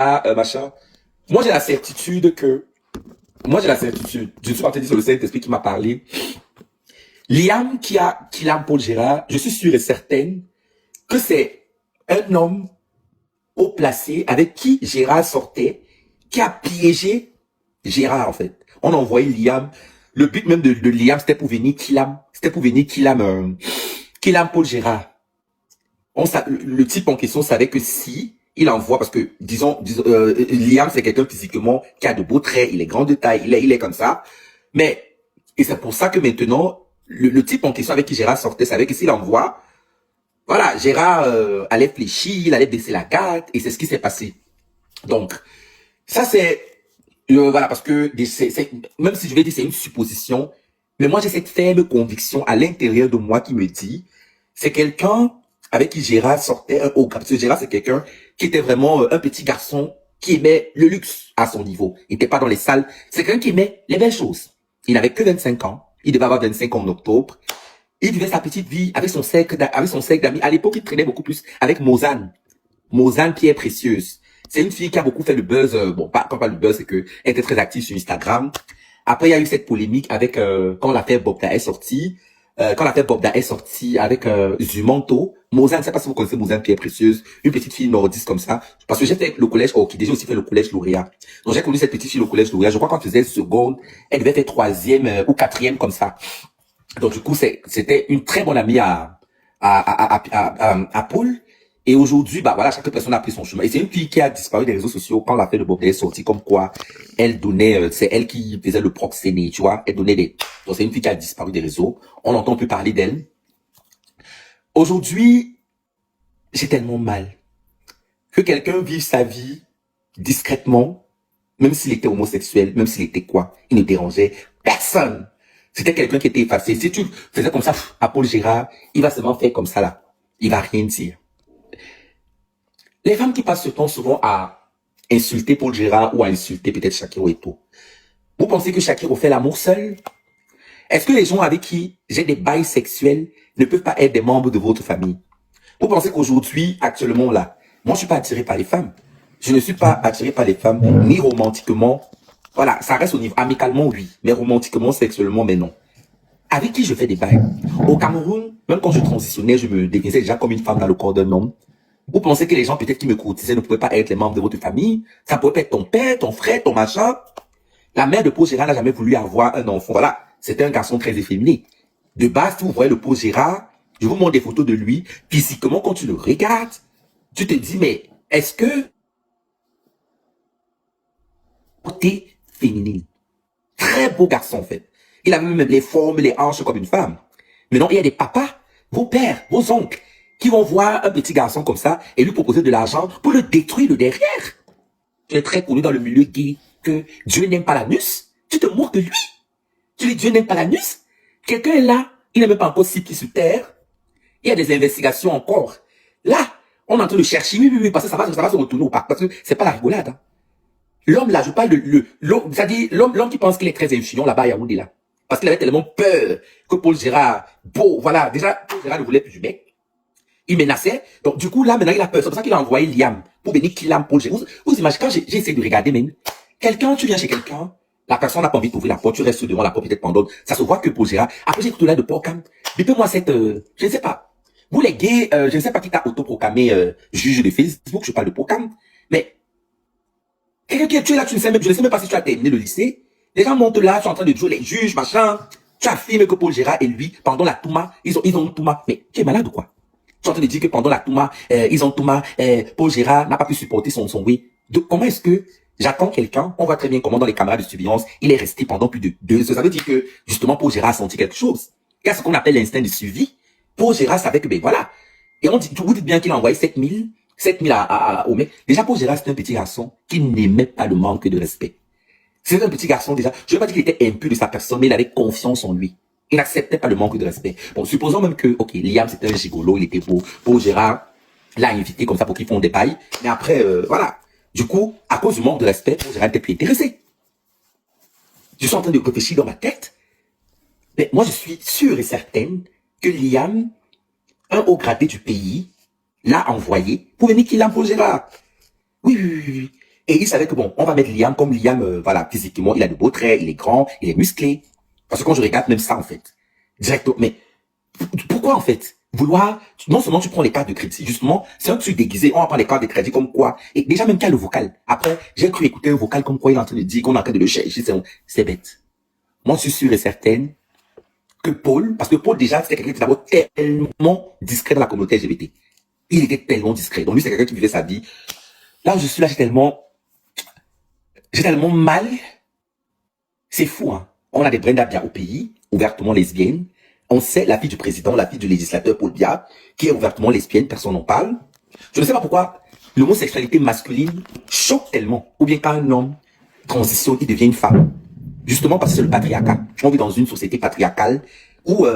machin. Moi, j'ai la certitude que, moi, j'ai la certitude, je suis en train de dire sur le Saint-Esprit qui m'a parlé. Liam qui aime Paul Gérard, je suis sûr et certaine que c'est un homme haut placé avec qui Gérard sortait, qui a piégé Gérard, en fait. On a envoyé Liam. Le but même de Liam, c'était pour venir Kilam. C'était pour venir Kilam Paul Gérard. Le type en question savait que si il envoie, parce que, disons Liam, c'est quelqu'un physiquement qui a de beaux traits, il est grand de taille, il est comme ça. Mais, et c'est pour ça que maintenant, le type en question avec qui Gérard sortait savait que s'il envoie, voilà, Gérard allait fléchir, il allait baisser la garde, et c'est ce qui s'est passé. Donc, ça c'est, voilà, parce que même si je vais dire c'est une supposition, mais moi j'ai cette ferme conviction à l'intérieur de moi qui me dit, c'est quelqu'un avec qui Gérard sortait un haut grade. Parce que Gérard c'est quelqu'un qui était vraiment un petit garçon qui aimait le luxe à son niveau. Il n'était pas dans les salles. C'est quelqu'un qui aimait les belles choses. Il n'avait que 25 ans. Il devait avoir 25 ans en octobre. Il vivait sa petite vie avec son cercle d'amis. À l'époque, il traînait beaucoup plus avec Mozane. Mozane, Pierre Précieuse. C'est une fille qui a beaucoup fait le buzz. Bon, pas le buzz, c'est que elle était très active sur Instagram. Après, il y a eu cette polémique avec quand l'affaire Bobda est sortie. Quand l'affaire Bobda est sortie avec Zumanto. Mozane, je ne sais pas si vous connaissez Mozane, Pierre Précieuse. Une petite fille nordiste comme ça. Parce que j'ai fait le collège, qui déjà aussi fait le collège lauréat. Donc j'ai connu cette petite fille au collège lauréat. Je crois qu'en faisait seconde, elle devait faire troisième ou quatrième comme ça. Donc du coup, c'était une très bonne amie à Paul. Et aujourd'hui, bah voilà, chaque personne a pris son chemin. Et c'est une fille qui a disparu des réseaux sociaux quand l'affaire de Bob est sortie, comme quoi elle donnait, c'est elle qui faisait le proxéné, tu vois, elle donnait des. Donc c'est une fille qui a disparu des réseaux. On n'entend plus parler d'elle. Aujourd'hui, j'ai tellement mal que quelqu'un vive sa vie discrètement, même s'il était homosexuel, même s'il était quoi, il ne dérangeait personne. C'était quelqu'un qui était effacé. Si tu faisais comme ça à Paul Gérard, il va seulement faire comme ça là. Il va rien dire. Les femmes qui passent ce temps souvent à insulter Paul Gérard ou à insulter peut-être Shakiro et tout. Vous pensez que Shakiro fait l'amour seul? Est-ce que les gens avec qui j'ai des bails sexuels ne peuvent pas être des membres de votre famille? Vous pensez qu'aujourd'hui, actuellement là, moi je suis pas attiré par les femmes. Je ne suis pas attiré par les femmes, ni romantiquement. Voilà, ça reste au niveau amicalement, oui, mais romantiquement, sexuellement, mais non. Avec qui je fais des bails? Au Cameroun, même quand je transitionnais, je me définissais déjà comme une femme dans le corps d'un homme. Vous pensez que les gens peut-être qui me courtisaient ne pouvaient pas être les membres de votre famille? Ça pouvait pas être ton père, ton frère, ton machin. La mère de Paul Gérard n'a jamais voulu avoir un enfant. Voilà, c'était un garçon très efféminé. De base, si vous voyez le Paul Gérard, je vous montre des photos de lui. Physiquement, quand tu le regardes, tu te dis, mais est-ce que côté féminine? Très beau garçon, en fait. Il avait même les formes, les hanches comme une femme. Mais non, il y a des papas, vos pères, vos oncles, qui vont voir un petit garçon comme ça et lui proposer de l'argent pour le détruire le derrière. Tu es très connu dans le milieu gay que Dieu n'aime pas l'anus. Tu te moques de lui. Tu dis Dieu n'aime pas l'anus. Quelqu'un est là, il n'est même pas encore 6 pieds sur terre. Il y a des investigations encore. Là, on est en train de chercher, oui, parce que ça va se retourner au parc, parce que c'est pas la rigolade. Hein. L'homme là, je parle c'est-à-dire l'homme qui pense qu'il est très influent là-bas à Yaoundé là. Parce qu'il avait tellement peur que Paul Gérard, beau, voilà, déjà, Paul Gérard ne voulait plus du mec. Il menaçait. Donc, du coup, là, maintenant, il a peur. C'est pour ça qu'il a envoyé Liam pour venir qu'il aime Paul Gérard. Vous imaginez, quand j'ai essayé de regarder, même, quelqu'un, tu viens chez quelqu'un, la personne n'a pas envie d'ouvrir la porte, tu restes devant la porte peut-être pendant, ça se voit que Paul Gérard, après j'écoute là de Porcam, bipez-moi cette, je ne sais pas. Vous les gays, je ne sais pas qui t'a autoproclamé juge de Facebook, je parle de Porcam, mais quelqu'un qui est tué là, tu ne sais même, je ne sais même pas si tu as terminé le lycée. Les gens montent là, tu es en train de jouer les juges, machin. Tu affirmes que Paul Gérard et lui, pendant la Touma, ils ont une Touma. Mais tu es malade ou quoi? Tu es en train de dire que pendant la Touma, ils ont Touma, Paul Gérard n'a pas pu supporter son oui. Donc, comment est-ce que j'attends quelqu'un, on voit très bien comment dans les caméras de surveillance, il est resté pendant plus de 2 heures. Ça veut dire que, justement, Paul Gérard a senti quelque chose. Qu'est-ce qu'on appelle l'instinct de suivi? Paul Gérard savait que, ben voilà. Et on dit, vous dites bien qu'il a envoyé 7 000 au mec. Déjà, Paul Gérard, c'est un petit garçon qui n'aimait pas le manque de respect. C'est un petit garçon déjà. Je ne veux pas dire qu'il était impur de sa personne, mais il avait confiance en lui. Il n'acceptait pas le manque de respect. Bon, supposons même que, ok, Liam c'était un gigolo, il était beau. Paul Gérard l'a invité comme ça pour qu'ils font des bails. Mais après, voilà. Du coup, à cause du manque de respect, Paul Gérard n'était plus intéressé. Je suis en train de réfléchir dans ma tête. Mais moi, je suis sûr et certaine que Liam, un haut gradé du pays, l'a envoyé pour venir qu'il aime Paul Gérard. Oui. Et il savait que bon, on va mettre Liam comme Liam, voilà, physiquement, il a de beaux traits, il est grand, il est musclé. Parce que quand je regarde même ça, en fait, directement, mais pourquoi, en fait, vouloir, non seulement tu prends les cartes de crédit, justement, c'est un truc déguisé, on va prendre les cartes de crédit comme quoi, et déjà même qu'il y a le vocal. Après, j'ai cru écouter un vocal comme quoi il est en train de dire qu'on est en train de le chercher, c'est bête. Moi, je suis sûre et certaine que Paul, parce que Paul déjà, c'était quelqu'un qui était d'abord tellement discret dans la communauté LGBT. Il était tellement discret. Donc lui, c'est quelqu'un qui vivait sa vie. Là où je suis là, j'ai tellement mal. C'est fou, hein. On a des Brenda Bia au pays, ouvertement lesbiennes. On sait la fille du président, la fille du législateur Paul Bia, qui est ouvertement lesbienne, personne n'en parle. Je ne sais pas pourquoi l'homosexualité masculine choque tellement. Ou bien quand un homme transitionne, il devient une femme. Justement parce que c'est le patriarcat. On vit dans une société patriarcale où,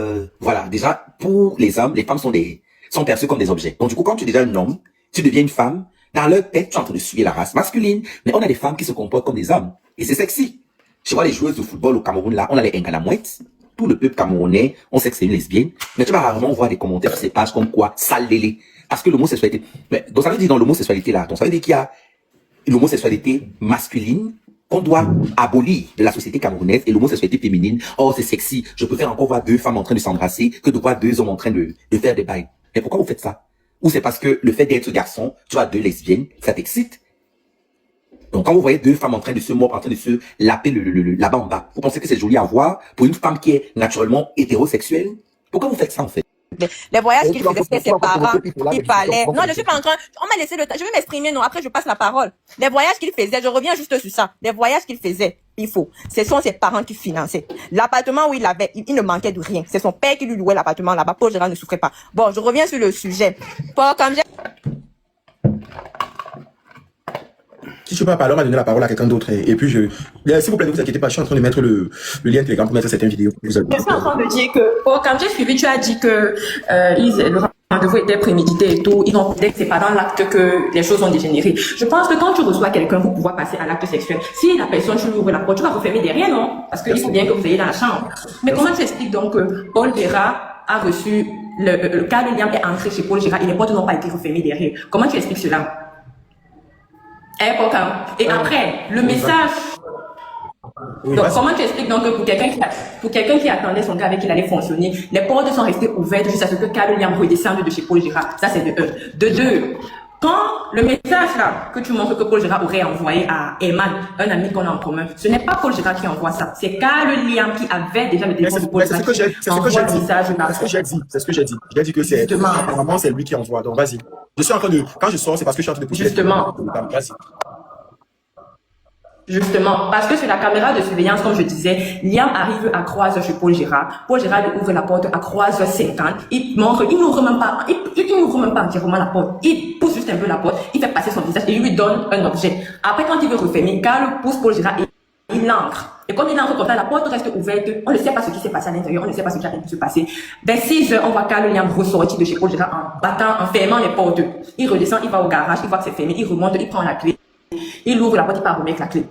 voilà, déjà, pour les hommes, les femmes sont perçues comme des objets. Donc du coup, quand tu es déjà un homme, tu deviens une femme, dans leur tête, tu es en train de suivre la race masculine, mais on a des femmes qui se comportent comme des hommes. Et c'est sexy. Tu vois les joueuses de football au Cameroun, là, on a les Ngalamouettes, tout le peuple camerounais, on sait que c'est une lesbienne, mais tu vas rarement voir des commentaires sur ces pages comme quoi, sale lélé. Parce que l'homosexualité, donc ça veut dire dans l'homosexualité là, donc ça veut dire qu'il y a l'homosexualité masculine qu'on doit abolir de la société camerounaise et l'homosexualité féminine. Oh, c'est sexy. Je préfère encore voir deux femmes en train de s'embrasser que de voir deux hommes en train de faire des bails. Mais pourquoi vous faites ça? Ou c'est parce que le fait d'être garçon, tu vois deux lesbiennes, ça t'excite? Donc, quand vous voyez deux femmes en train de se mordre, en train de se laper là-bas en bas, vous pensez que c'est joli à voir pour une femme qui est naturellement hétérosexuelle? Pourquoi vous faites ça, en fait? Les voyages qu'il faisait, c'était ses parents qui parlaient. Non, je suis pas en train, on m'a laissé le temps. Je vais m'exprimer, non, après je passe la parole. Les voyages qu'il faisait, je reviens juste sur ça. Les voyages qu'il faisait, ce sont ses parents qui finançaient. L'appartement où il avait, il ne manquait de rien. C'est son père qui lui louait l'appartement là-bas. Paul Gérard ne souffrait pas. Bon, je reviens sur le sujet. Comme j'ai Si je peux pas parler, on va donner la parole à quelqu'un d'autre. Et puis, s'il vous plaît, ne vous inquiétez pas, je suis en train de mettre le lien Telegram pour mettre certaines vidéos. Je suis en train de dire que, quand j'ai suivi, tu as dit que le rendez-vous était prémédité et tout. Ils ont dit que c'est pas dans l'acte que les choses ont dégénéré. Je pense que quand tu reçois quelqu'un pour pouvoir passer à l'acte sexuel, si la personne, tu lui ouvres la porte, tu vas refermer derrière, non? Parce qu'il faut bien que vous ayez dans la chambre. Mais comment tu expliques donc que Paul Gérard a reçu le cas de Liam est entré chez Paul Gérard et les portes n'ont pas été refermées derrière? Comment tu expliques cela? Et après, le message. Oui, donc, comment tu expliques donc que pour quelqu'un qui attendait son gars avec qui il allait fonctionner, les portes sont restées ouvertes jusqu'à ce que Carl Liam redescende de chez Paul Gérard? Ça, c'est de un. De deux, quand le message là, que tu montres que Paul Gérard aurait envoyé à Eman, un ami qu'on a en commun, ce n'est pas Paul Gérard qui envoie ça. C'est Carl Liam qui avait déjà le téléphone de Paul Gérard. C'est ce que j'ai dit. C'est ce que j'ai dit. J'ai dit que c'est, apparemment, c'est lui qui envoie. Donc, vas-y. Je suis en train de, quand je sors, c'est parce que je suis en train de pousser. Justement. Vas-y. Justement, parce que sur la caméra de surveillance, comme je disais, Liam arrive à croise chez Paul Gérard. Paul Gérard lui ouvre la porte à croise 50. Il n'ouvre même pas entièrement la porte. Il pousse juste un peu la porte, il fait passer son visage et il lui donne un objet. Après, quand il veut refermer, Carl pousse Paul Gérard et il entre. Et comme il entre comme ça, la porte reste ouverte. On ne sait pas ce qui s'est passé à l'intérieur, on ne sait pas ce qui a pu se passer. Vers 6 heures, on voit Carl Liam ressortir de chez Paul Gérard en battant, en fermant les portes. Il redescend, il va au garage, il voit que c'est fermé, il remonte, il prend la clé. Il ouvre la porte, il part remettre la clé.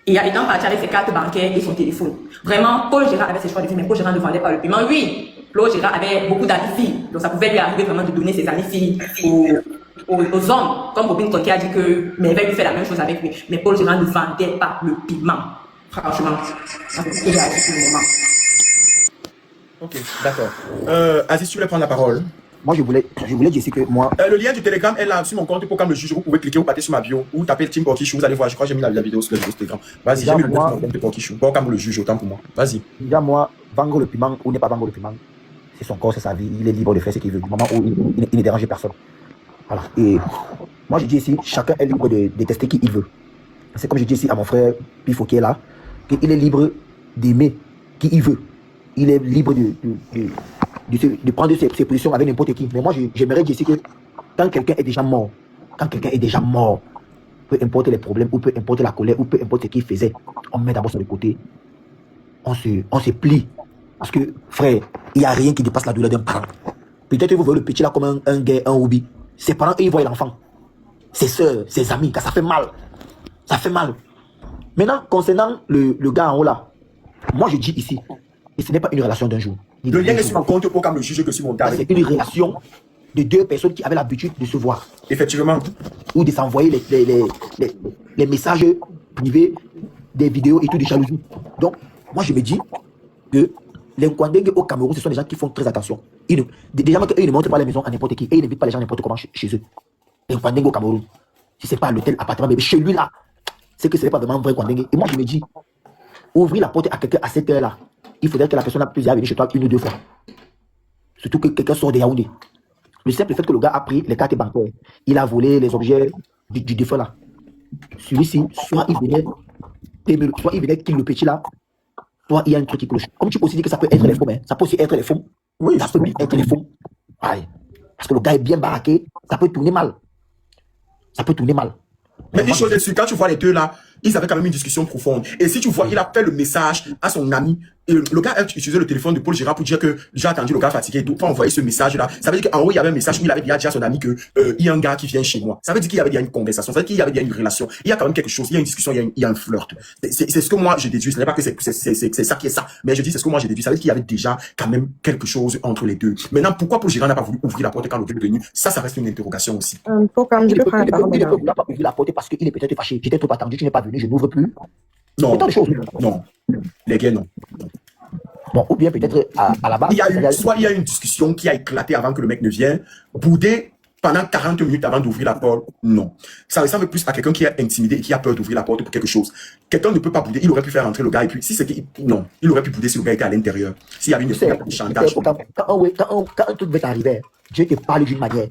Et étant parti avec ses cartes bancaires et son téléphone. Vraiment, Paul Gérard avait ses choix de vie, mais Paul Gérard ne vendait pas le paiement. Oui, Paul Gérard avait beaucoup d'amis filles. Donc ça pouvait lui arriver vraiment de donner ses amis filles aux hommes. Comme Robin Conti a dit que Merveille lui fait la même chose avec lui. Mais Paul Gérard ne vendait pas le paiement. Franchement, c'est ce que j'ai à dire pour le moment. Ok, d'accord. Aziz, tu voulais prendre la parole? Moi, je voulais dire ici que moi... le lien du Telegram est là sur mon compte pour quand le juge, vous pouvez cliquer ou passer sur ma bio ou taper Team Porky Show, vous allez voir, je crois que j'ai mis la vidéo sur le Telegram. Vas-y, j'ai mis le lien sur mon compte de Porky Show. Bon, comme le juge, autant pour moi. Vas-y. Déjà, moi, vendre le piment ou ne pas vendre le piment, c'est son corps, c'est sa vie, il est libre de faire ce qu'il veut, du moment où il ne dérange personne. Voilà. Et moi, je dis ici, chacun est libre de détester qui il veut. C'est comme je dis ici à mon frère Pifo qui est là, qu'il est libre d'aimer qui il veut. Il est libre de prendre ses positions avec n'importe qui. Mais moi, j'aimerais dire ici que quand quelqu'un est déjà mort, peu importe les problèmes, ou peu importe la colère, ou peu importe ce qu'il faisait, on met d'abord sur le côté, on se plie. Parce que, frère, il n'y a rien qui dépasse la douleur d'un parent. Peut-être que vous voyez le petit là comme un gay, un hobby. Ses parents, eux, ils voient l'enfant. Ses soeurs, ses amis, car ça fait mal. Ça fait mal. Maintenant, concernant le gars en haut là, moi je dis ici, et ce n'est pas une relation d'un jour. Le lien est sur mon compte pour quand le juge que sur mon gars. C'est une relation de deux personnes qui avaient l'habitude de se voir Effectivement. ou de s'envoyer les messages privés, des vidéos et tout de jalousie. Donc, moi, je me dis que les Nkwandengue au Cameroun, ce sont des gens qui font très attention. Déjà, ils ne montrent pas les maisons à n'importe qui et ils n'invitent pas les gens n'importe comment chez eux. Les Nkwandengue au Cameroun, si ce n'est pas l'hôtel, appartement, bébé, chez lui là, c'est que ce n'est pas vraiment un vrai Nkwandengue. Et moi, je me dis, ouvrir la porte à quelqu'un à cette heure-là, il faudrait que la personne a pu venir chez toi 1 ou 2 fois. Surtout que quelqu'un sort de Yaoundé. Le simple fait que le gars a pris les cartes bancaires, il a volé les objets du défunt là. Celui-ci, soit il venait kill le petit là, soit il y a un truc qui cloche. Comme tu peux aussi dire que ça peut être les faux, mais ça peut aussi être les faux. Oui, Ça peut être les faux. Aïe. Parce que le gars est bien baraqué, ça peut tourner mal. Ça peut tourner mal. Mais une chose est sûre, quand tu vois les deux là, ils avaient quand même une discussion profonde. Et si tu vois, il a fait le message à son ami. Et le gars a utilisé le téléphone de Paul Gérard pour dire que j'ai attendu le gars fatigué et tout, pour envoyer ce message-là. Ça veut dire qu'en haut, il y avait un message où il avait dit à son ami que il y a un gars qui vient chez moi. Ça veut dire qu'il y avait déjà une conversation, ça veut dire qu'il y avait déjà une relation. Il y a quand même quelque chose, il y a une discussion, il y a un flirt. C'est ce que moi, je déduis. Ce n'est pas que c'est ça qui est ça. Mais je dis, c'est ce que moi, j'ai déduit. Ça veut dire qu'il y avait déjà quand même quelque chose entre les deux. Maintenant, pourquoi Paul Gérard n'a pas voulu ouvrir la porte quand le gars est venu? Ça reste une interrogation aussi. Pourquoi je peux prendre la parole Il ne maintenant? peut pas ouvrir la porte parce qu'il est peut-être fâché. J'étais trop attendu, tu n'es pas venu, je n'ouvre plus. Non. Autant de choses. Non. Les gars, non. Bon, ou bien peut-être à la base. Soit il y a une discussion qui a éclaté avant que le mec ne vienne, boudé pendant 40 minutes avant d'ouvrir la porte, non. Ça ressemble plus à quelqu'un qui est intimidé et qui a peur d'ouvrir la porte pour quelque chose. Quelqu'un ne peut pas bouder, il aurait pu faire entrer le gars et puis, si c'est qu'il, non, il aurait pu bouder si le gars était à l'intérieur. S'il y avait une chantage. Quand un truc va t'arriver, Dieu te parle d'une manière.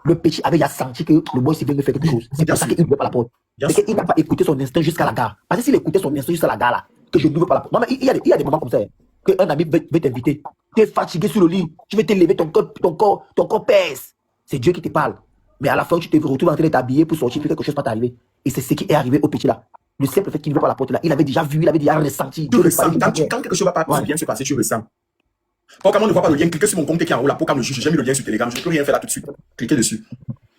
Le petit avait déjà senti que le boy s'est venu faire quelque chose. C'est pour ça qu'il n'ouvre pas la porte. C'est qu'il n'a pas écouté son instinct jusqu'à la gare. Parce que s'il écoutait son instinct jusqu'à la gare là, que je n'ouvre pas la porte. Non, mais il y a des moments comme ça. Qu'un ami veut t'inviter. Tu es fatigué sur le lit. Tu veux te lever, ton corps pèse. C'est Dieu qui te parle. Mais à la fin, tu te retrouves en train de t'habiller pour sortir, puis quelque chose va t'arriver. Et c'est ce qui est arrivé au petit là. Le simple fait qu'il ne veut pas la porte là, il avait déjà vu, il avait déjà ressenti. Tu ressens. Quand quelque chose va pas bien se passer, tu ressens. Quand on ne voit pas le lien, cliquez sur mon compte qui est en haut là, pour comme le juge. J'ai mis le lien sur Telegram, je ne peux rien faire là tout de suite. Cliquez dessus.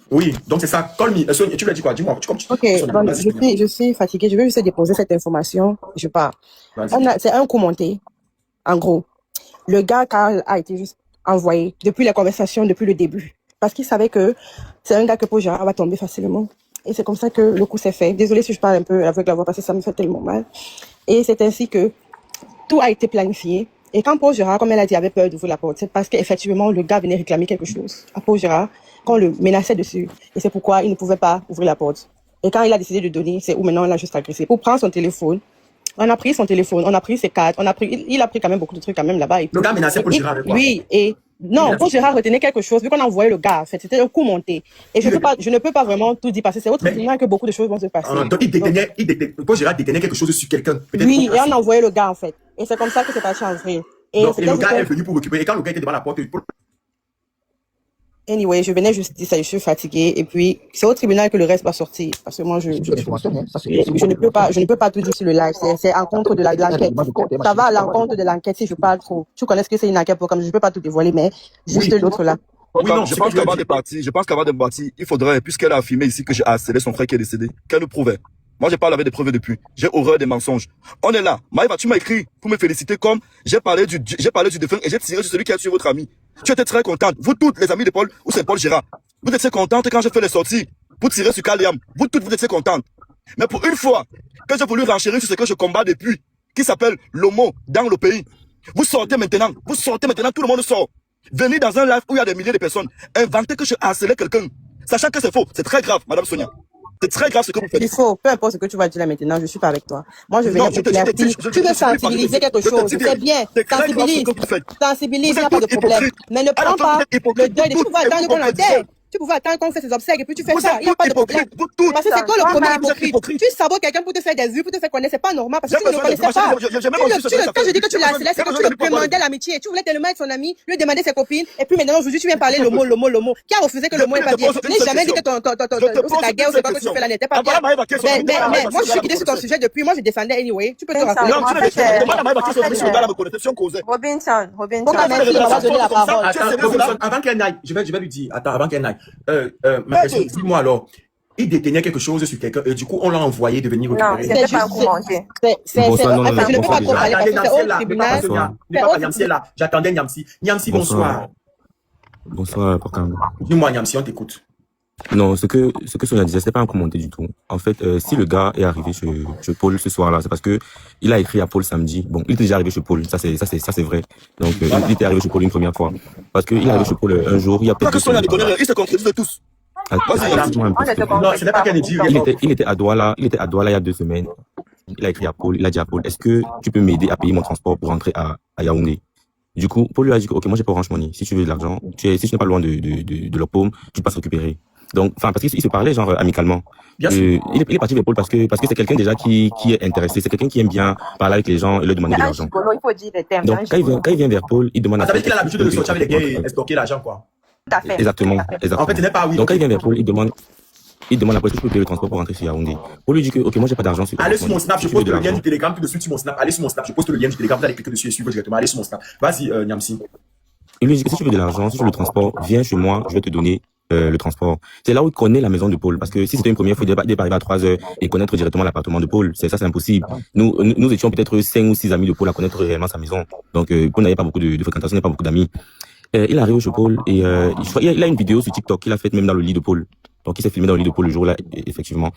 Oui, donc c'est ça. Call me. Sonia, tu lui as dit quoi? Dis-moi. Ok, bon, je suis fatiguée. Je vais juste déposer cette information. Je pars. C'est un coup monté. En gros, le gars Karl a été juste envoyé depuis la conversation, depuis le début. Parce qu'il savait que c'est un gars que Paul Gérard va tomber facilement. Et c'est comme ça que le coup s'est fait. Désolée si je parle un peu avec la voix parce que ça me fait tellement mal. Et c'est ainsi que tout a été planifié. Et quand Paul Gérard, comme elle a dit, avait peur d'ouvrir la porte, c'est parce qu'effectivement, le gars venait réclamer quelque chose à Paul Gérard, qu'on le menaçait dessus. Et c'est pourquoi il ne pouvait pas ouvrir la porte. Et quand il a décidé de donner, c'est où maintenant il a juste agressé. Pour prendre son téléphone, on a pris son téléphone, on a pris ses cartes, il a pris quand même beaucoup de trucs quand même là-bas. Le gars menaçait Paul Gérard avec quoi? Oui, et non, Paul Gérard retenait quelque chose, vu qu'on a envoyé le gars, en fait, c'était un coup monté. Et je ne peux pas vraiment tout dire, parce que c'est autre tribunal que beaucoup de choses vont se passer. Donc, Paul Gérard détenait quelque chose sur quelqu'un. Oui, et on a envoyé le gars, en fait. Et c'est comme ça que c'est passé en vrai. Et le gars est venu pour récupérer. Et quand le gars était devant la porte, anyway, je venais juste dire ça, je suis fatiguée. Et puis, c'est au tribunal que le reste va sortir. Parce que moi, je ne peux pas tout dire sur le live. C'est en contre de l'enquête. Ça va à l'encontre de l'enquête si je parle trop. Tu connais ce que c'est une enquête, comme je ne peux pas tout dévoiler, mais juste l'autre là. Oui, non, je pense qu'avant de partir, il faudrait, puisqu'elle a affirmé ici que j'ai harcelé son frère qui est décédé, qu'elle le prouvait. Moi, j'ai pas lavé des preuves depuis. J'ai horreur des mensonges. On est là. Maïva, tu m'as écrit pour me féliciter comme j'ai parlé du défunt et j'ai tiré sur celui qui a tué votre ami. Tu étais très contente. Vous toutes, les amis de Paul, ou c'est Paul Gérard. Vous étiez contente quand j'ai fait les sorties pour tirer sur Kaliam. Vous toutes, vous étiez contentes. Mais pour une fois que j'ai voulu renchérir sur ce que je combats depuis, qui s'appelle l'homo dans le pays, vous sortez maintenant, tout le monde sort. Venez dans un live où il y a des milliers de personnes, inventer que je harcelais quelqu'un, sachant que c'est faux. C'est très grave, Madame Sonia. C'est très grave ce que vous faites. Il faut, peu importe ce que tu vas dire là maintenant, je suis pas avec toi. Moi, je vais dire clair. Tu veux sensibiliser quelque chose, c'est bien. Sensibilise, il n'y a pas de problème. Mais ne prends pas le deuil. Tu pouvais attendre qu'on l'enterre. Tu pouvais attendre qu'on fait ses obsèques et puis tu fais ça. Il n'y a pas de problème. Parce que c'est quoi le premier hypocrite? Tu sabotes quelqu'un pour te faire des vues, pour te faire connaître. C'est pas normal parce que tu ne le connaissais pas. Quand je dis que tu l'as harcelé, c'est que tu lui demandais l'amitié. Tu voulais tellement être son ami, lui demander ses copines. Et puis maintenant, aujourd'hui, tu viens parler le mot. Qui a refusé que le mot n'est pas bien? Je n'ai jamais dit que ta guerre ou c'est quoi que tu fais là n'était pas bien. Mais moi, je suis guidée sur ton sujet depuis. Moi, je défendais anyway. Tu peux te rappeler. Robinson. Avant qu'elle aille, je vais lui dire. Attends, avant qu'elle n'aille. Ma question, dis-moi alors, il détenait quelque chose sur quelqu'un et du coup, on l'a envoyé de venir récupérer. Non, c'est pas un coup manqué. Je ne peux pas trop parler parce que c'est au tribunal. J'attendais Niamsi. Niamsi, bonsoir. Bonsoir, Porcam. Dis-moi, Niamsi, on t'écoute. Non, ce que Sonia disait, c'était pas un commentaire du tout. En fait, si le gars est arrivé chez Paul ce soir-là, c'est parce que il a écrit à Paul samedi. Bon, il était déjà arrivé chez Paul, ça c'est vrai. Donc, il était arrivé chez Paul une première fois. Parce que il est arrivé chez Paul un jour, il y a Pas peut-être que 2 Sonia semaines. les connaît, ils se contredisent de tous. Vas-y, Attends-moi un peu, s'il te plaît. Non, ce n'est pas qu'elle dit. Il était à Douala il y a 2 semaines. Il a écrit à Paul, il a dit à Paul, est-ce que tu peux m'aider à payer mon transport pour rentrer à Yaoundé? Du coup, Paul lui a dit, ok, moi j'ai pas Orange Money. Si tu veux de l'argent, si tu n'es pas loin de leur paume, tu passes récupérer. Donc, enfin, parce qu'ils se parlaient genre amicalement. Bien sûr. Il est parti vers Paul parce que c'est quelqu'un déjà qui est intéressé, c'est quelqu'un qui aime bien parler avec les gens et leur demander de l'argent. Il faut dire les termes. Donc, quand il vient vers Paul, il demande Ça veut dire qu'il a l'habitude de sortir avec les gars et Exactement. estorquer l'argent, quoi. Tout à fait. Exactement. En fait, ce n'est pas oui. Donc, quand il vient vers Paul, il demande à Paul, est-ce que je peux payer le transport pour rentrer sur Yaoundé? Paul lui dit que, ok, moi j'ai pas d'argent sur Allez sur mon snap, je Si tu veux poste de le lien l'argent. du Telegram tout de suite sur mon snap. Allez sur mon snap, je poste le lien du Telegram, vous allez cliquer dessus et suivre directement. Allez sur mon snap. Vas-y, Niamsi. Il lui dit que si tu veux de l'argent, si tu veux le transport, viens chez moi, je vais te donner le transport. C'est là où il connaît la maison de Paul. Parce que si c'était une première fois, il devait arriver à 3 heures et connaître directement l'appartement de Paul. C'est impossible. Nous étions peut-être 5 ou 6 amis de Paul à connaître réellement sa maison. Donc, Paul n'avait pas beaucoup de fréquentation, n'avait pas beaucoup d'amis. Il arrive chez Paul et il a une vidéo sur TikTok qu'il a faite même dans le lit de Paul. Donc, il s'est filmé dans le lit de Paul le jour-là, effectivement.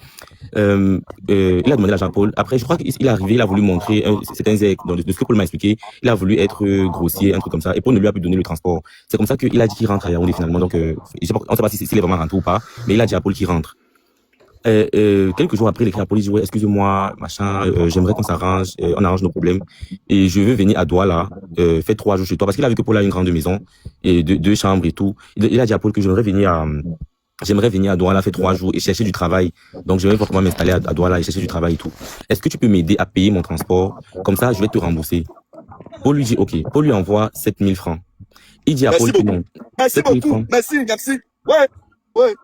Il a demandé l'argent à Paul. Après, je crois qu'il est arrivé, il a voulu montrer, c'est un zèque. Donc, de ce que Paul m'a expliqué, il a voulu être grossier, un truc comme ça. Et Paul ne lui a plus donné le transport. C'est comme ça qu'il a dit qu'il rentre à Yaoundé finalement. Donc, on ne sait pas s'il est vraiment rentré ou pas, mais il a dit à Paul qu'il rentre. Quelques jours après, il écrit à Paul, il dit, ouais, excusez-moi, machin, j'aimerais qu'on s'arrange, on arrange nos problèmes. Et je veux venir à Douala, faire 3 jours chez toi. Parce qu'il a vu que Paul a une grande maison, et 2 chambres et tout. Il a dit à Paul que j'aimerais venir à Douala, faire 3 jours et chercher du travail. Donc, je vais forcément m'installer à Douala et chercher du travail et tout. Est-ce que tu peux m'aider à payer mon transport? Comme ça, je vais te rembourser. Paul lui dit, ok. Paul lui envoie 7000 francs. Il dit à Paul que non. Merci 7000 beaucoup. francs. Merci. Ouais.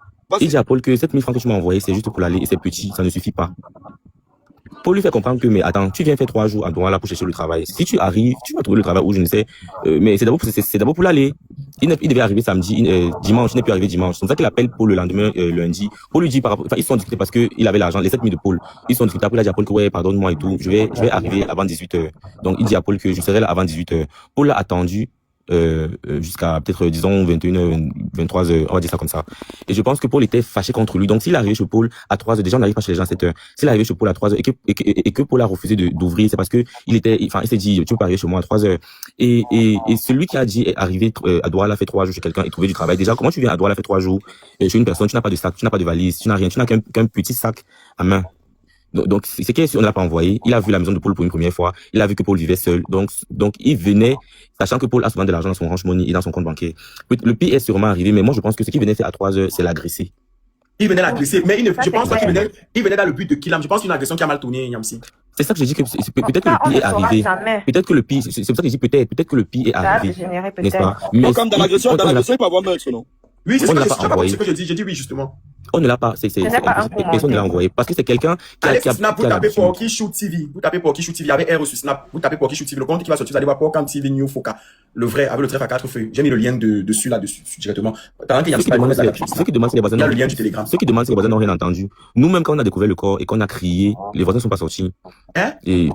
Il dit à Paul que 7000 francs que tu m'as envoyé, c'est juste pour l'aller et c'est petit, ça ne suffit pas. Paul lui fait comprendre que, mais attends, tu viens faire 3 jours à Douala pour chercher le travail. Si tu arrives, tu vas trouver le travail où je ne sais, mais c'est d'abord pour l'aller. Il devait arriver samedi, dimanche, il n'est plus arrivé dimanche. C'est comme ça qu'il appelle Paul le lendemain, lundi. Paul lui dit ils se sont discutés parce qu'il avait l'argent, les 7000 de Paul. Ils se sont discutés. Après, il a dit à Paul que, ouais, pardonne-moi et tout. Je vais arriver avant 18h. Donc, il dit à Paul que je serai là avant 18h. Paul a attendu, jusqu'à peut-être, disons, 21h, 23h, on va dire ça comme ça. Et je pense que Paul était fâché contre lui. Donc, s'il est arrivé chez Paul à 3h, déjà, on n'arrive pas chez les gens à 7h. S'il est arrivé chez Paul à 3h et que Paul a refusé d'ouvrir, c'est parce que il s'est dit, tu peux pas arriver chez moi à 3h. Et celui qui a dit arriver à Douala, fait 3 jours chez quelqu'un et trouver du travail. Déjà, comment tu viens à Douala, fait 3 jours chez une personne, tu n'as pas de sac, tu n'as pas de valise, tu n'as rien, tu n'as qu'un petit sac à main. Donc c'est qu'on ne l'a pas envoyé. Il a vu la maison de Paul pour une première fois. Il a vu que Paul vivait seul. Donc il venait, sachant que Paul a souvent de l'argent dans son Orange Money et dans son compte bancaire. Le pire est sûrement arrivé, mais moi je pense que ce qu'il venait faire à 3 heures, c'est l'agresser. Il venait l'agresser, mais je pense pas qu'il venait dans le but de kill. Je pense qu'une agression qui a mal tourné, Niamsi. C'est ça que j'ai dit que peut-être que le pire est arrivé. Peut-être que le pire, c'est pour ça que j'ai dit peut-être que le pire est arrivé. N'est-ce pas? Mais Comme dans l'agression, il peut avoir meurtre, non? Oui, c'est On ne l'a ce pas envoyé. que je dis. J'ai dit oui, justement. On ne l'a pas, personne ne l'a envoyé. Parce que c'est quelqu'un Allez sur Snap, vous tapez Porky Shoot TV. Vous tapez Porky Shoot TV. Il y avait R sur Snap. Vous tapez Porky Shoot TV. Le compte qui va sortir, vous allez voir Porky TV New Foca. Le vrai, avec le trèfle à 4 feuilles. J'ai mis le lien dessus, là-dessus, directement. Pendant qu'il y a ceux qui demandent si les voisins il y a le lien du Telegram. Ceux qui demandent si les voisins n'ont rien entendu. Nous-mêmes, quand on a découvert le corps et qu'on a crié, les voisins ne sont pas sortis. Hein? Et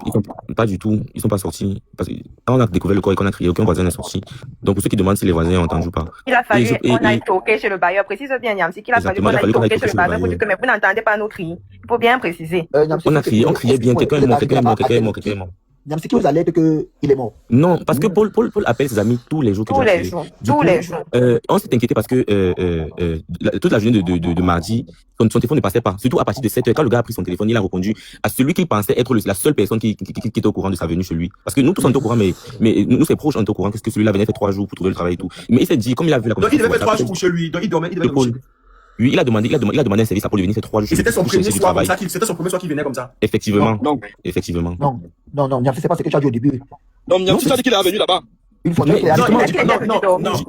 pas du tout. Ils sont pas sortis. Parce que quand on a découvert le corps et qu'on a crié, aucun voisin n'est sorti. Donc, pour ceux qui demandent si les voisins ont entendu ou pas. Il a fallu qu'on aille toquer chez le bailleur. Précise bien, Niamsi, qu'il a fallu qu'on aille toquer chez le bailleur pour dire que, mais vous n'entendez pas nos cris. Il faut bien préciser. On criait bien. Quelqu'un est mort. Niamsi qui vous alerte qu'il est mort. Non, parce que Paul appelle ses amis tous les jours. Tous les jours. On s'est inquiété parce que toute la journée de mardi, son téléphone ne passait pas. Surtout à partir de 7h, quand le gars a pris son téléphone, il a répondu à celui qu'il pensait être la seule personne qui était au courant de sa venue chez lui. Parce que nous tous on était au courant, mais nous ses proches on était au courant que celui-là venait faire 3 jours pour trouver le travail et tout. Mais il s'est dit, comme il a vu la Donc il devait faire 3 jours chez lui. Donc il devait Paul. Oui, il a demandé un service à Paul de venir faire 3 jours. Et c'était son premier soir comme ça, c'était son premier soir qui venait comme ça. Effectivement. Non. Non, Niamsi, c'est pas ce que tu as dit au début. Non, Niamsi, tu as dit qu'il est revenu là-bas. Une fois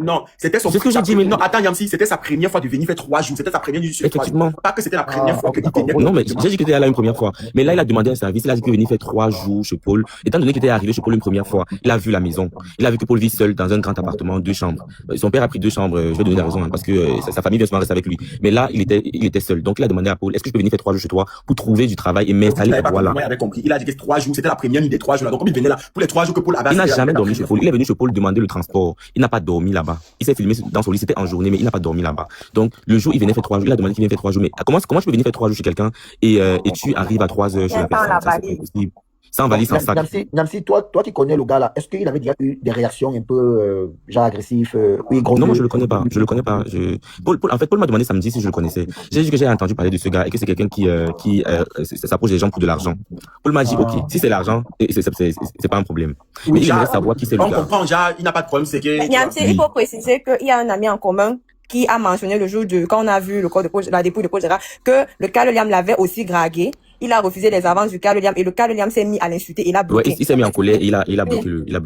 Non, c'était son. C'est ce que j'ai dit, mais non, attends, Niamsi, c'était sa première fois de venir faire 3 jours. C'était sa première nuit sur 3 jours. Effectivement. Pas que c'était la première fois qu'il venait. Non, mais j'ai dit qu'il était là une première fois. Mais là, il a demandé un service. Il a dit qu'il venait faire 3 jours chez Paul. Étant donné qu'il était arrivé chez Paul une première fois, il a vu la maison. Il a vu que Paul vit seul dans un grand appartement, 2 chambres. Son père a pris 2 chambres. Je vais donner la raison, hein, parce que sa famille vient souvent rester avec lui. Mais là, il était seul. Donc, il a demandé à Paul, est-ce que je peux venir faire 3 jours chez toi pour trouver du travail et m'installer à Douala? Il avait compris. Il a dit que 3 jours, c'était la première nuit des 3 jours là. Donc, comme il venait là, pour les 3 jours que Paul avait. Il n'a jamais dormi chez Paul. Il est venu chez Paul Paul demandait le transport. Il n'a pas dormi là-bas. Il s'est filmé dans son lit, c'était en journée, mais il n'a pas dormi là-bas. Donc, le jour, il venait faire 3 jours. Il a demandé qu'il vienne faire 3 jours. Mais comment tu peux venir faire 3 jours chez quelqu'un et tu arrives à 3 heures chez la personne? Ça, c'est impossible. Sans valise, sans sac. Namsi, toi qui connais le gars là, est-ce qu'il avait déjà eu des réactions un peu genre agressives, oui, gros? Non, moi je le connais pas. Je le connais pas. En fait, Paul m'a demandé samedi si je le connaissais. J'ai dit que j'ai entendu parler de ce gars et que c'est quelqu'un qui s'approche des gens pour de l'argent. Paul m'a dit ok, si c'est l'argent, c'est pas un problème. Mais il aimerait savoir qui c'est le On gars. comprend, genre, il n'a pas de problème, c'est que. Niamsi, il faut préciser qu'il y a un ami en commun qui a mentionné le jour quand on a vu le corps de Paul, la dépouille de Paul Gérard, que le Carl Liam l'avait aussi dragué. Il a refusé les avances du Carl Liam et le Carl Liam s'est mis à l'insulter et il a bloqué. Ouais, il s'est mis en colère et il a bloqué le gars.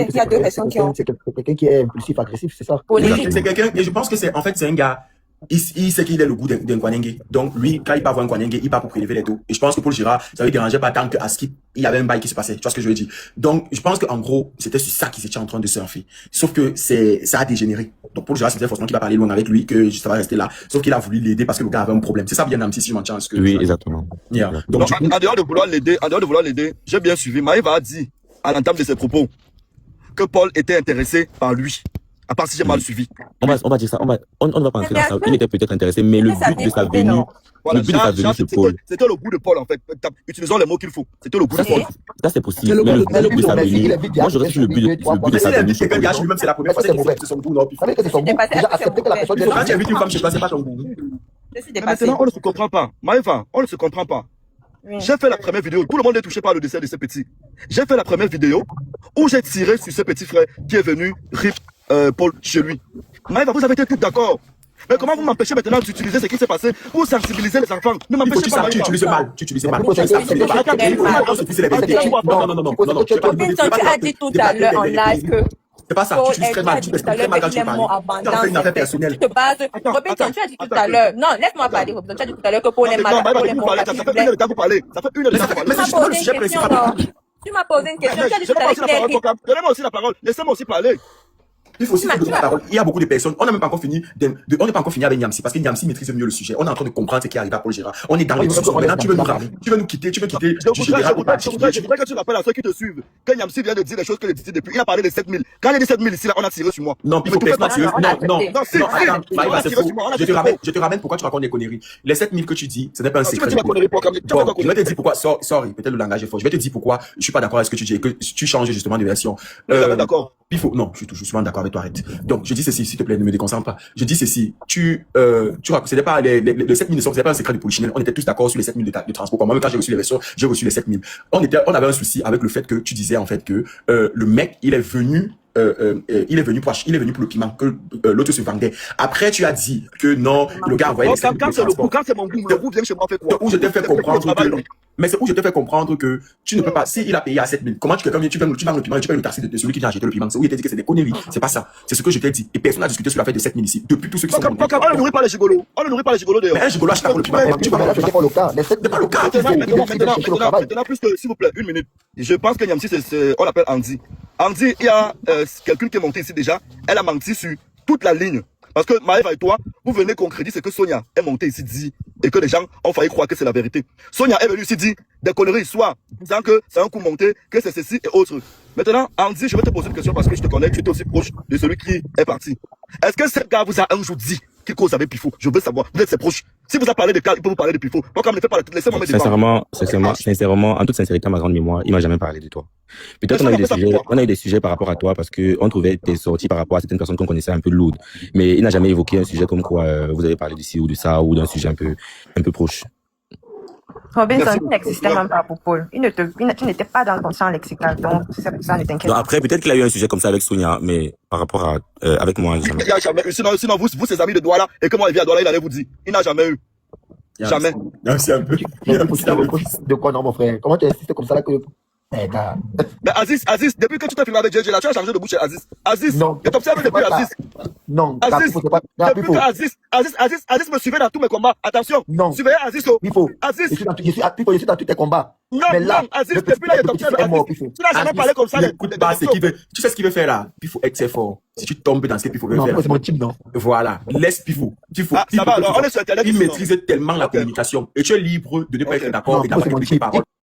Il y a deux personnes qui ont. C'est quelqu'un qui est impulsif, agressif, c'est ça? C'est quelqu'un, et je pense que c'est un gars, il sait qu'il a le goût d'un Kwanenge. Donc, lui, quand il part voir un Kwanenge, il part pour prélever les taux. Et je pense que Paul Gérard, ça ne dérangeait pas tant qu'à Skip, il y avait un bail qui se passait. Tu vois ce que je veux dire? Donc, je pense qu'en gros, c'était sur ça qu'il était en train de surfer. Sauf que ça a dégénéré. Donc, Paul Gérard, c'était forcément qu'il va parler loin avec lui, que ça va rester là. Sauf qu'il a voulu l'aider parce que le gars avait un problème. C'est ça bien, si je m'en tiens. Oui, exactement. Yeah. Donc, en dehors de vouloir l'aider, j'ai bien suivi. Maëva a dit, à l'entame de ses propos, que Paul était intéressé par lui. À part si j'ai mal suivi. On va dire ça. On ne va pas entrer dans ça. Il était peut-être intéressé, mais le but de sa venue, Voilà, le but de sa venue, c'est Paul. c'était le goût de Paul, en fait. Utilisons les mots qu'il faut. C'était le goût de Paul. Ça, c'est possible. Mais le but de sa venue, moi, j'aurais dit le but de sa venue, c'est Quelqu'un Paul. gâche lui-même, c'est la première fois que c'est son goût, non? Vous savez que c'est son goût. Déjà accepter que la personne Quand tu invites une femme chez toi, c'est pas ton goût. Je suis Mais dépassée. maintenant, on ne se comprend pas. Maëva, on ne se comprend pas. Oui. J'ai fait la première vidéo. Tout le monde est touché par le décès de ce petit. J'ai fait la première vidéo où j'ai tiré sur ce petit frère qui est venu rip Paul chez lui. Maëva, vous avez été tous d'accord. Mais comment vous m'empêchez maintenant d'utiliser ce qui s'est passé pour sensibiliser les enfants? Ne m'empêchez pas. Tu utilises mal. Tu utilises mal. Non, Robinson, tu as dit tout à l'heure en live que C'est pas ça. Tu utilises très mal. Tu t'exprimes très mal quand tu parles. Tu en fais une affaire personnelle. Robinson, tu as dit tout à l'heure. Non, laisse-moi parler, Robinson. Tu as dit tout à l'heure que Paul est Non, malade. Maëva, Paul est vous parlez. Ça fait une heure de temps que vous parlez. Ça fait une heure de temps que vous Mais parlez. c'est justement le sujet principal. Tu m'as posé une question. Tu as dit Je tout à vais aussi la parole, l'heure. Kokam. Donnez-moi aussi la parole. Laissez-moi aussi parler. Il faut aussi donner la parole. Il y a beaucoup de personnes. On n'a même pas encore fini. On n'est pas encore fini avec Niamsi parce que Niamsi maîtrise mieux le sujet. On est en train de comprendre ce qui arrive à Paul Gérard. On est dans les discussions. Maintenant, tu veux nous quitter. Tu veux quitter du général. Je voudrais que tu rappelles à ceux qui te suivent que Niamsi vient de dire des choses que je disais depuis. Il a parlé des 7000. Quand il y a des 7000 ici, là, on a tiré sur moi. Non, il faut personne sérieux. Non, si, attends, si. Maëva, c'est On a tiré faux. sur moi, on a Je tiré te ramène pourquoi tu racontes des conneries. Les 7000 que tu dis, ce n'est pas un Tu me secret. dis ma connerie pour comme. Bon, je vais te dire pourquoi. Sorry, peut-être le langage est fort. Je vais te dire pourquoi je suis pas d'accord avec ce que tu dis et que tu changes justement de version. D'accord. Il faut, non, je suis toujours souvent d'accord avec toi, arrête. Donc, je dis ceci, s'il te plaît, ne me déconcentre pas. Je dis ceci, c'était pas les 7000 c'était pas un secret de polichinelle. On était tous d'accord sur les 7000 de transport. Comme moi, quand j'ai reçu les versions, j'ai reçu les 7000. On avait un souci avec le fait que tu disais, en fait, que, le mec, il est venu pour le piment que l'autre se vendait. Après, tu as dit que non, le gars envoyait les 7000 Quand c'est le coup, quand c'est mon goût, le goût vient chez moi, fait quoi? Où je t'ai fait comprendre que, mais c'est où je te fais comprendre que tu ne peux pas, s'il a payé à 7000, comment tu vends le piment et tu payes le taxi de celui qui vient acheter le piment? C'est où il t'a dit que c'est des conneries. C'est pas ça. C'est ce que je t'ai dit. Et personne n'a discuté sur l'affaire de 7000 ici. Depuis tous ceux qui sont montés. On ne nourrit pas les gigolos. On ne nourrit pas les gigolos d'ailleurs. Mais un gigolo achète pas le piment. Tu vas C'est pas le cas. c'est pas le cas. Maintenant, plus que, s'il vous plaît, une minute. Je pense que Niamsi, on l'appelle Andy. Andy, il y a quelqu'un qui est monté ici déjà. Elle a menti sur toute la ligne. Parce que Maëva et toi, vous venez concrétiser ce que Sonia est montée ici dit et que les gens ont failli croire que c'est la vérité. Sonia est venue ici dire des conneries soit disant que c'est un coup monté, que c'est ceci et autres. Maintenant, Andy, je vais te poser une question parce que je te connais, tu es aussi proche de celui qui est parti. Est-ce que ce gars vous a un jour dit qu'il cause avec Pifo? Je veux savoir, vous êtes ses proches. Si vous a parlé de cas, il peut vous parler de Pifo. Pourquoi ne fait pas laissez-moi mettre Sincèrement, en toute sincérité, à ma grande mémoire, il m'a jamais parlé de toi. Peut-être on a eu des sujets par rapport à toi parce que on trouvait tes sorties par rapport à certaines personnes qu'on connaissait un peu lourdes. Mais il n'a jamais évoqué un sujet comme quoi vous avez parlé d'ici ou de ça ou d'un sujet un peu proche. Robinson, il n'existait même pas pour Paul. Tu n'étais pas dans ton champ lexical, donc c'est pour ça, ne t'inquiète pas. Après, peut-être qu'il a eu un sujet comme ça avec Sonia, mais par rapport à avec moi, jamais. Il n'y a jamais eu. Sinon vous, ses amis de Douala, et que moi, il vient à Douala, il allait vous dire. Il n'a jamais eu. Jamais. C'est un peu. De quoi, non, mon frère? Comment tu insistes comme ça là que. Mais Aziz, depuis que tu t'es filmé avec JJ là, tu as changé de bouche, Aziz. Aziz, Non, je t'observe depuis Aziz. Non, Aziz, depuis que Aziz me suivait dans tous mes combats. Attention, non. Surveillez Aziz. Aziz. Je suis dans tous tes combats. Non, mais là, non, Aziz, depuis là, je t'observe. Tu n'as jamais parlé comme ça. Écoute pas ce qu'il veut. Tu sais ce qu'il veut faire là? Pifo, c'est fort. Si tu tombes dans ce que Pifo veut faire. C'est mon type, non? Voilà. Laisse Pifo. Ça va, alors, on est sur Internet. Il maîtrise tellement la communication. Et tu es libre de ne pas être d'accord et d'avoir quelques paroles.